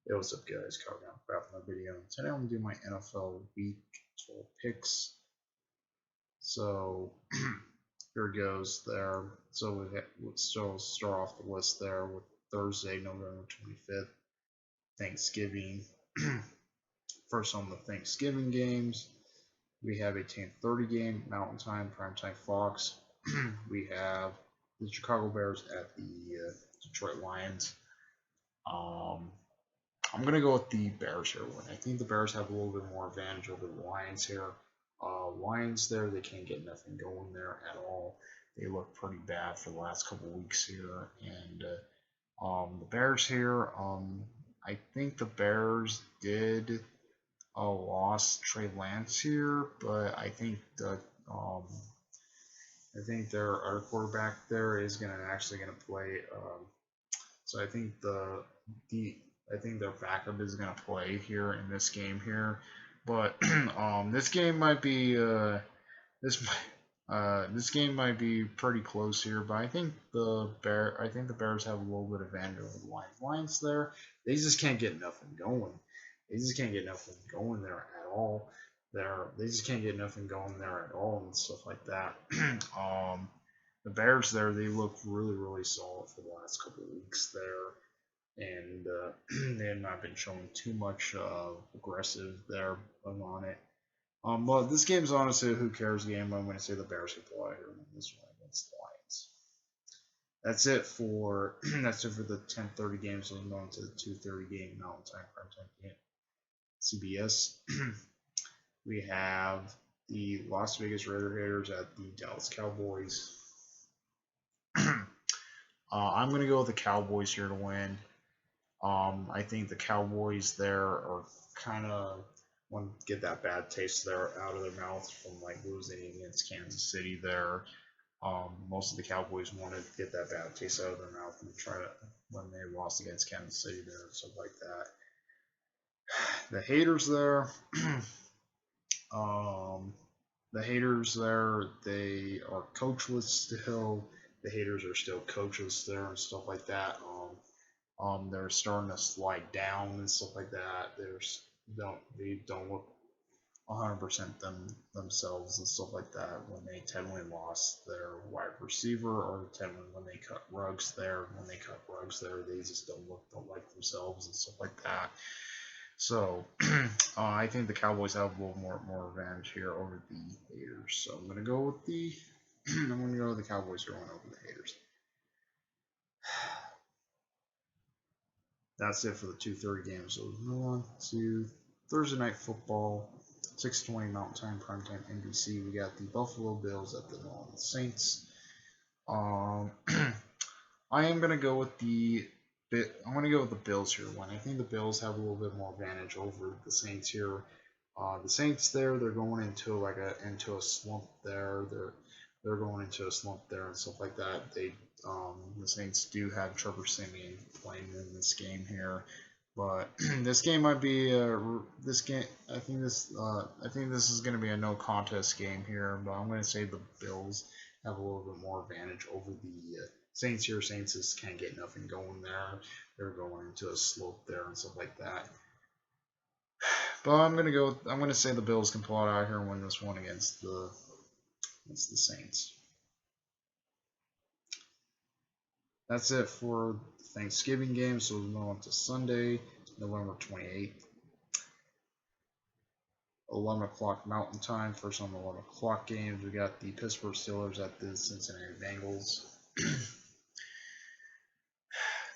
Hey, what's up, guys? Carl down for my video. Today I'm gonna do my NFL Week 12 picks. So here it goes there. So let's start off the list there with Thursday, November 25th, Thanksgiving. First on the Thanksgiving games, we have a 10:30 game, Mountain Time, Primetime Fox. We have the Chicago Bears at the Detroit Lions. Um, I'm gonna go with the Bears here. I think the Bears have a little bit more advantage over the Lions here. Lions there, they can't get nothing going there at all. They look pretty bad for the last couple weeks here, and the Bears here. I think the Bears did lost Trey Lance here, but um, I think their our quarterback there is actually gonna play. So the I think their backup is gonna play here in this game here, but this game might be this this game might be pretty close here. But I think the Bears have a little bit of advantage over the Lions. Lions there, they just can't get nothing going. They just can't get nothing going there at all. They just can't get nothing going there at all and stuff like that. The Bears there, they look really solid for the last couple of weeks there, and they have not been showing too much aggressive there on it. Well, this game's honestly a who cares game. I'm going to say the Bears can pull out here and win this one against the Lions. That's it for that's it for the 10:30 game. So we're going to the 2:30 game Mountain Time primetime game. CBS. We have the Las Vegas Raiders at the Dallas Cowboys. I'm going to go with the Cowboys here to win. I think the Cowboys there are kind of want to get that bad taste there out of their mouth from like losing against Kansas City there. Most of the Cowboys wanted to get that bad taste out of their mouth and try to when they lost against Kansas City there and stuff like that. The haters there, the haters there, they are coachless still. The haters are still coachless there and stuff like that. They're starting to slide down and stuff like that. They don't look 100% themselves and stuff like that when they totally lost their wide receiver or when they cut Ruggs there. When they cut Ruggs there, they just don't like themselves and stuff like that. So I think the Cowboys have a little more advantage here over the haters. So I'm gonna go with the Cowboys here over the haters. That's it for the 2:30 game. So we move on to Thursday night football, 6:20 Mountain Time, primetime NBC. We got the Buffalo Bills at the New Orleans Saints. I am gonna go with the Bills here. When I think the Bills have a little bit more advantage over the Saints here. The Saints there, they're going into a slump there. They're going into a slump there and stuff like that. The Saints do have Trevor Siemian playing in this game here, but this game might be this game. I think this is going to be a no contest game here, but I'm going to say the Bills have a little bit more advantage over the Saints here. Saints just can't get nothing going there. They're going into a slope there and stuff like that. But I'm gonna say the Bills can pull it out here and win this one against the Saints. That's it for the Thanksgiving game. So we'll move on to Sunday, November 28th. 11 o'clock Mountain Time. First on the 11 o'clock games, we got the Pittsburgh Steelers at the Cincinnati Bengals.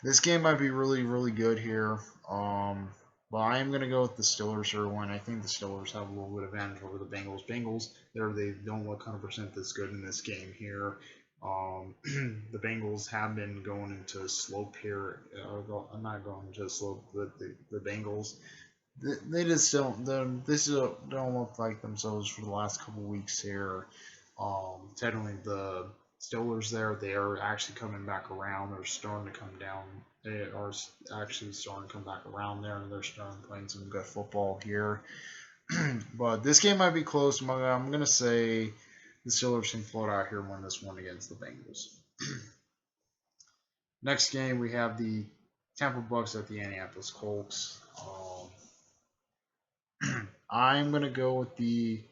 This game might be really good here. But I am going to go with the Steelers here one. I think the Steelers have a little bit of advantage over the Bengals. Bengals, they don't look 100% this good in this game here. The Bengals have been going into a slope here. I'm not going into a slope, but the Bengals, they just don't look like themselves for the last couple weeks here. Technically, the Steelers there, they are actually coming back around. They're starting to come down. They are actually starting to come back around there, and they're starting playing some good football here. But this game might be close. I'm going to say the Steelers can float out here and win this one against the Bengals. Next game, we have the Tampa Bucks at the Indianapolis Colts. I'm gonna go with the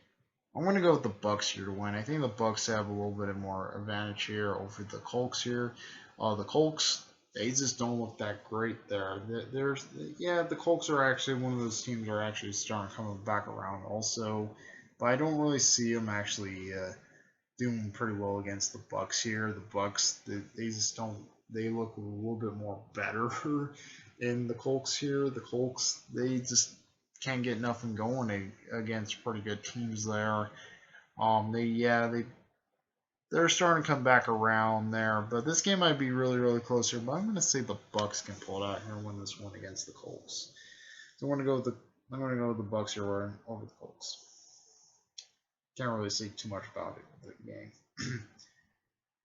Bucks here to win. I think the Bucks have a little bit of more advantage here over the Colts here. The Colts, they just don't look that great there. Yeah, the Colts are actually one of those teams that are actually starting coming back around also, but I don't really see them actually doing pretty well against the Bucks here. The Bucks, they just don't. They look a little bit more better in the Colts here. The Colts, they just can't get nothing going against pretty good teams there. They're starting to come back around there, but this game might be really really close here. But I'm going to say the Bucks can pull it out here and win this one against the Colts. So I'm going to go with the Bucks here over the Colts. Can't really say too much about it the game.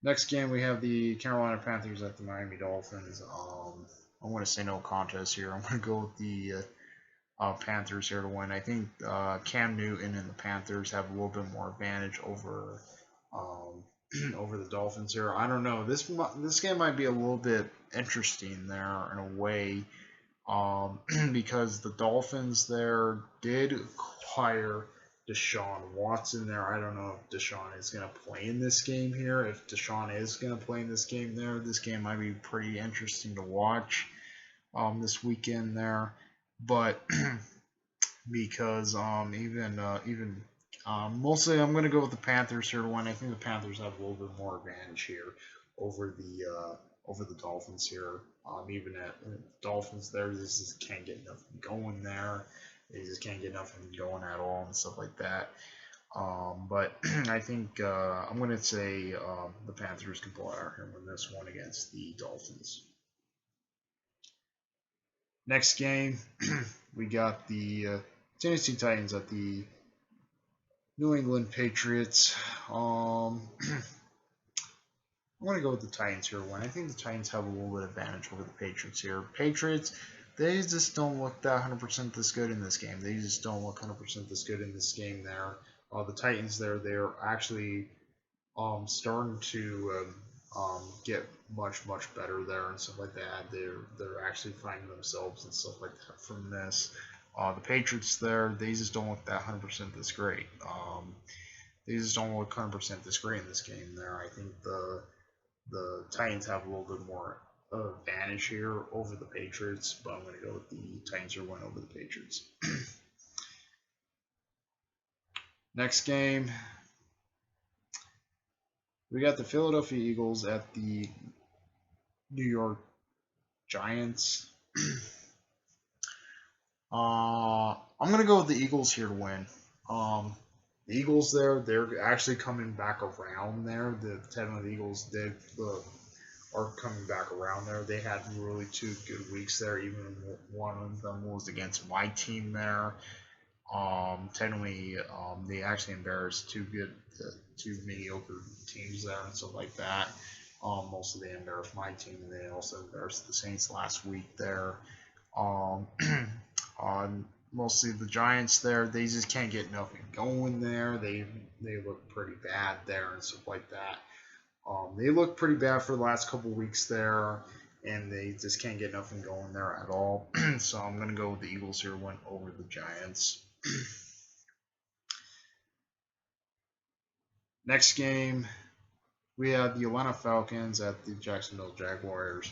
Next game we have the Carolina Panthers at the Miami Dolphins. I want to say no contest here. I'm going to go with the Panthers here to win. I think Cam Newton and the Panthers have a little bit more advantage over over the Dolphins here. I don't know. This game might be a little bit interesting there in a way because the Dolphins there did acquire Deshaun Watson there. I don't know if Deshaun is going to play in this game here. If Deshaun is going to play in this game there, this game might be pretty interesting to watch this weekend there. But because even mostly I'm going to go with the Panthers here to win. I think the Panthers have a little bit more advantage here over the Dolphins here. Even at Dolphins there, they just can't get nothing going there. They just can't get nothing going at all and stuff like that. But I think I'm going to say the Panthers can pull out here and win this one against the Dolphins. Next game, we got the Tennessee Titans at the New England Patriots. I'm going to go with the Titans here. I think the Titans have a little bit of advantage over the Patriots here. Patriots, they just don't look that 100% this good in this game. They just don't look 100% this good in this game there. The Titans there, they're actually starting to get much better there and stuff like that. They're actually finding themselves and stuff like that from this. The Patriots there, they just don't look that 100% this great. They just don't look 100% this great in this game there. I think the Titans have a little bit more advantage here over the Patriots, but I'm going to go with the Titans or win over the Patriots. Next game, we got the Philadelphia Eagles at the New York Giants. I'm going to go with the Eagles here to win. The Eagles there, they're actually coming back around there. The technically the Eagles are coming back around there. They had really 2 good weeks there. Even one of them was against my team there. Technically, they actually embarrassed 2 mediocre teams there and stuff like that. Mostly they embarrassed my team, and they also embarrassed the Saints last week there. Mostly the Giants there, they just can't get nothing going there. They look pretty bad there and stuff like that. They look pretty bad for the last couple weeks there, and they just can't get nothing going there at all. So I'm going to go with the Eagles here, win over the Giants. Next game, we have the Atlanta Falcons at the Jacksonville Jaguars.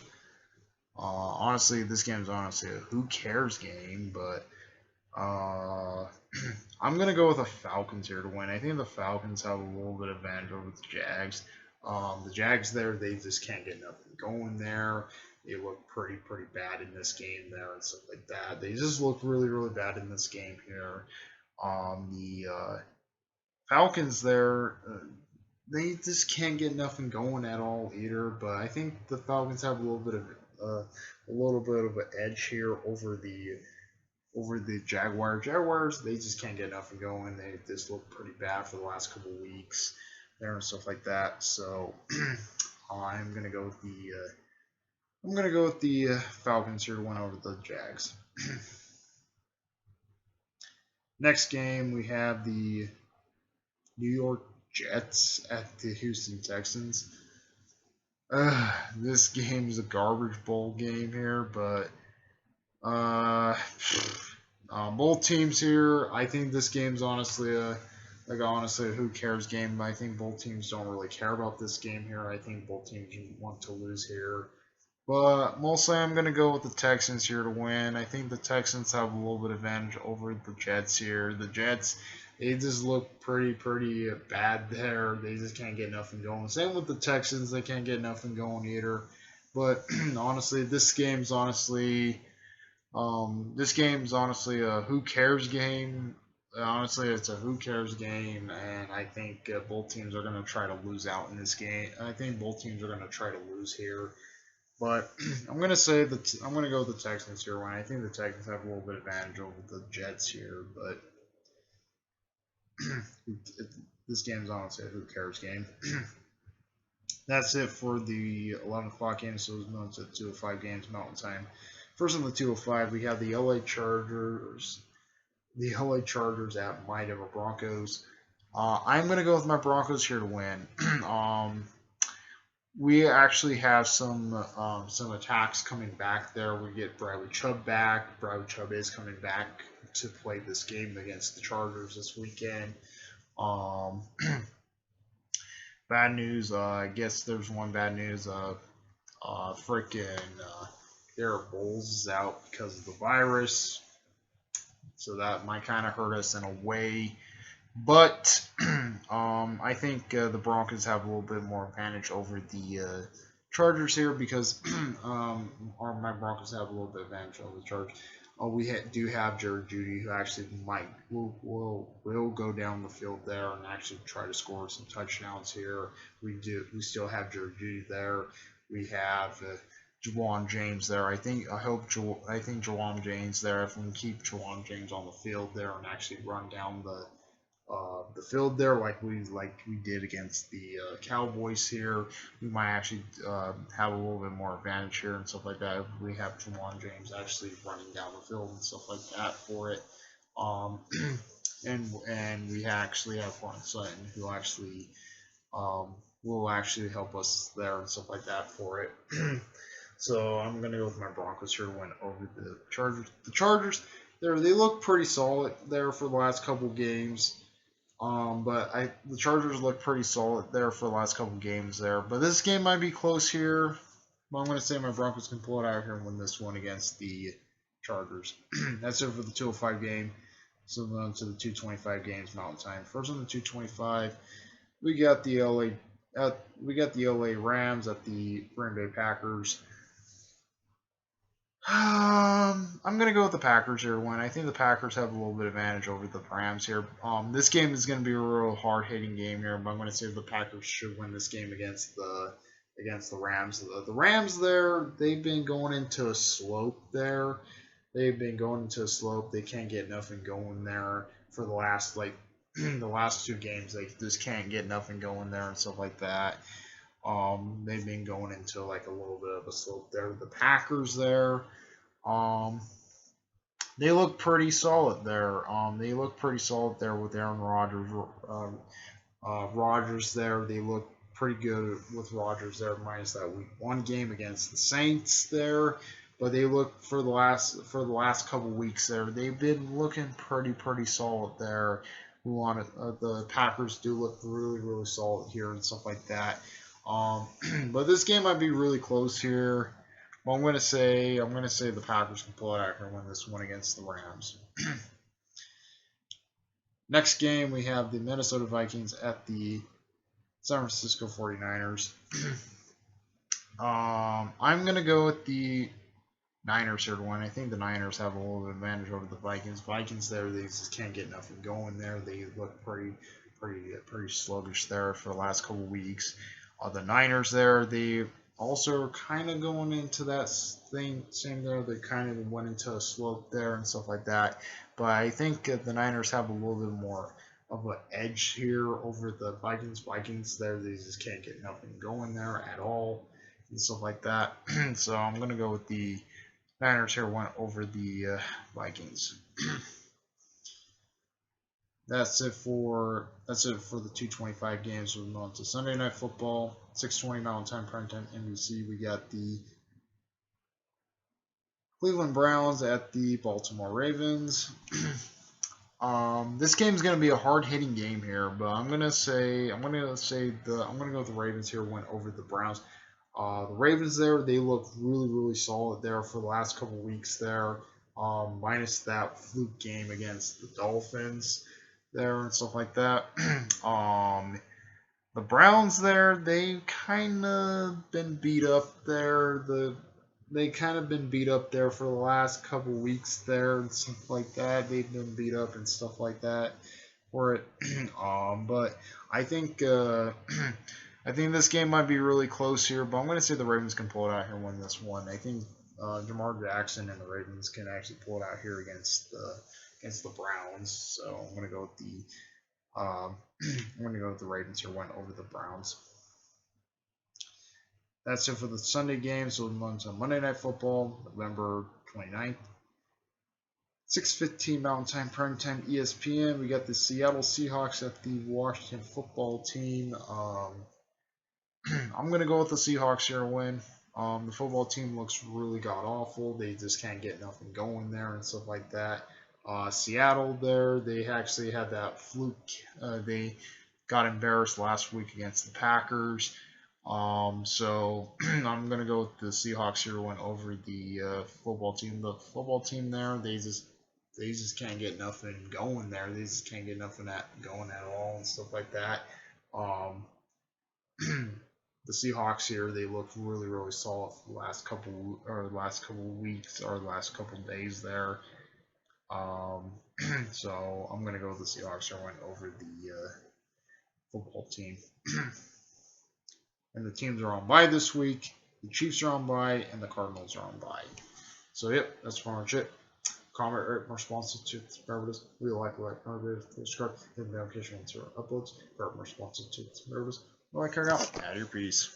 Honestly, this game is honestly a who cares game, but I'm going to go with the Falcons here to win. I think the Falcons have a little bit of advantage over the Jags. The Jags there, they just can't get nothing going there. They look pretty bad in this game there and stuff like that. They just look really bad in this game here. The Falcons there, they just can't get nothing going at all either. But I think the Falcons have a little bit of an edge here over the Jaguars. Jaguars, they just can't get nothing going. They just look pretty bad for the last couple of weeks there and stuff like that. So I'm gonna go with the Falcons here to win over the Jags. Next game, we have the New York Jets at the Houston Texans. This game is a garbage bowl game here, but uh, both teams here. I think this game's honestly honestly a who cares game. I think both teams don't really care about this game here. I think both teams want to lose here. But mostly I'm going to go with the Texans here to win. I think the Texans have a little bit of advantage over the Jets here. The Jets, they just look pretty bad there. They just can't get nothing going. Same with the Texans. They can't get nothing going either. But honestly, this game's honestly a who cares game. Honestly, it's a who cares game, and I think both teams are going to try to lose out in this game. I think both teams are going to try to lose here. But I'm gonna say that I'm gonna go with the Texans here. When I think the Texans have a little bit of advantage over the Jets here, but this game's honestly a who cares game. That's it for the 11 o'clock game. So it's moving to 2:05 games Mountain Time. First on the 2:05, we have the LA Chargers. The LA Chargers at my Denver Broncos. I'm gonna go with my Broncos here to win. We actually have some attacks coming back there. We get Bradley Chubb back. Bradley Chubb is coming back to play this game against the Chargers this weekend. Um, bad news. I guess there's one bad news. Freaking Garrett Bowles is out because of the virus, so that might kind of hurt us in a way. But I think the Broncos have a little bit more advantage over the Chargers here because my Broncos have a little bit of advantage over the Chargers. We do have Jerry Jeudy, who actually will go down the field there and actually try to score some touchdowns here. We still have Jerry Jeudy there. We have Jawan James there. I think Jawan James there. If we can keep Jawan James on the field there and actually run down the field there like we did against the Cowboys here, we might actually have a little bit more advantage here and stuff like that. We have Jawan James actually running down the field and stuff like that for it. And we actually have Juan Sutton who actually will actually help us there and stuff like that for it. So I'm gonna go with my Broncos here to win over the Chargers. The Chargers, they look pretty solid there for the last couple games. But the Chargers look pretty solid there for the last couple games there. But this game might be close here. But I'm going to say my Broncos can pull it out here and win this one against the Chargers. That's it for the 2:05 game. So we're on to the 2:25 games Mountain Time. First on the 2:25, we got the LA Rams at the Green Bay Packers. I'm gonna go with the Packers here. When I think the Packers have a little bit of advantage over the Rams here. This game is gonna be a real hard hitting game here, but I'm gonna say the Packers should win this game against the Rams. The Rams there, they've been going into a slope there. They've been going into a slope. They can't get nothing going there for the last the last two games. They just can't get nothing going there and stuff like that. They've been going into like a little bit of a slope there. The Packers there, they look pretty solid there. They look pretty solid there with Aaron Rodgers. Rodgers there, they look pretty good with Rodgers there, minus that week one game against the Saints there. But they look for the last couple weeks there, they've been looking pretty solid there. The Packers do look really solid here and stuff like that. But this game might be really close here. Well, I'm gonna say the Packers can pull it out here and win this one against the Rams. Next game we have the Minnesota Vikings at the San Francisco 49ers. I'm gonna go with the Niners here to win. I think the Niners have a little bit of advantage over the Vikings. Vikings there, they just can't get nothing going there. They look pretty sluggish there for the last couple weeks. The Niners there, they also are kind of going into that same there. They kind of went into a slope there and stuff like that. But I think the Niners have a little bit more of an edge here over the Vikings. Vikings there, they just can't get nothing going there at all and stuff like that. So I'm going to go with the Niners here, went over the Vikings. that's it for the 225 games. We're on to Sunday Night Football, 6:20 Mountain Time, primetime NBC. We got the Cleveland Browns at the Baltimore Ravens. This game's going to be a hard-hitting game here, but I'm going to go with the Ravens here. Went over the Browns. The Ravens there, they look really solid there for the last couple weeks there. Minus that fluke game against the Dolphins there and stuff like that. The Browns there, they kind of been beat up there. They kind of been beat up there for the last couple weeks there and stuff like that. They've been beat up and stuff like that for it. But I think I think this game might be really close here. But I'm going to say the Ravens can pull it out here and win this one. I think Jamar Jackson and the Ravens can actually pull it out here against the Browns. So I'm going to go with the Ravens here, went over the Browns. That's it for the Sunday game. So we'll move on to Monday Night Football, November 29th. 6:15 Mountain Time, primetime ESPN. We got the Seattle Seahawks at the Washington Football Team. I'm going to go with the Seahawks here and win. The football team looks really god-awful. They just can't get nothing going there and stuff like that. Seattle there, they actually had that fluke. They got embarrassed last week against the Packers. So I'm going to go with the Seahawks here, went over the football team. The football team there, they just can't get nothing going there. They just can't get nothing going at all and stuff like that. The Seahawks here, they look really solid for the last couple weeks or last couple days there. So I'm gonna go with the Seahawks here, went over the football team. And the teams are on bye this week. The Chiefs are on bye, and the Cardinals are on bye. So yep, that's pretty much it. Comment, rate, more responsive to subscribers. We like, subscribe, hit the notification once our uploads. More responsive to subscribers. Like, carry out. Out of your piece.